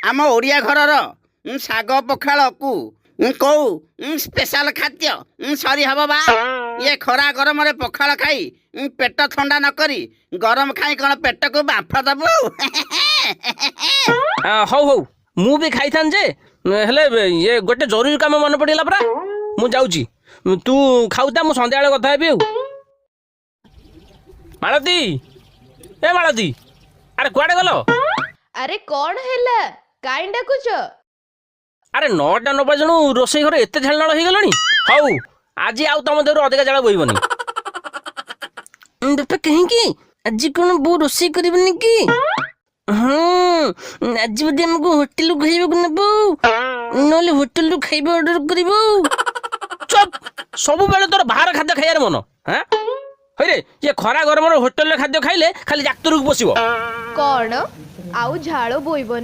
ଆମ ଓଡ଼ିଆ ଘରର ଶାଗ ପଖାଳକୁ କୋଉ ସ୍ପେଶାଲ ଖାଦ୍ୟ ସରି ହବ ବା? ଇଏ ଖରା ଗରମରେ ପଖାଳ ଖାଇ ପେଟ ଥଣ୍ଡା ନ କରି ଗରମ ଖାଇ କ'ଣ ପେଟକୁ ବାମ୍ଫ ଦବୁ? ହଉ ହଉ ମୁଁ ବି ଖାଇଥାନ୍ତି ଯେ ହେଲେ ଇଏ ଗୋଟେ ଜରୁରୀ କାମ ମନେ ପଡ଼ିଗଲା ପରା। ମୁଁ ଯାଉଛି, ତୁ ଖାଉଥା, ମୁଁ ସନ୍ଧ୍ୟାବେଳେ କଥା ହେବି ଆଉ। ମାଳତୀ, ଏ ମାଳତୀ, ଆରେ କୁଆଡ଼େ ଗଲ? ଆରେ କଣ ହେଲା, କାଇଁ ଡାକୁଛ? ଆରେ 9ଟା 9 ବାଜଣୁ ରୋଷେଇ ଘରେ ଏତେ ଝାଳନାଳ ହେଇଗଲାଣି। ହଉ ଆଜି ଆଉ ତମ ଦେହରୁ ଅଧିକା ଝାଳ ବୋହିବନି। ବାପା କାହିଁକି? ଆଜି କଣ ବୋଉ ରୋଷେଇ କରିବନି କି? ହଁ, ଆଜି ବୋଧେ ଆମକୁ ହୋଟେଲରୁ ଖାଇବାକୁ ନେବ, ନହେଲେ ହୋଟେଲରୁ ଖାଇବା ଅର୍ଡର କରିବ। ଚୁପ୍, ସବୁବେଳେ ତୋର ବାହାର ଖାଦ୍ୟ ଖାଇବାର ମନ। ହଇରେ, ଇଏ ଖରା ଗରମରେ ହୋଟେଲରେ ଖାଦ୍ୟ ଖାଇଲେ ଖାଲି ଡାକ୍ତରକୁ ପଶିବ। କଣ ଆଉ ଝାଳ ବୋଇବନି?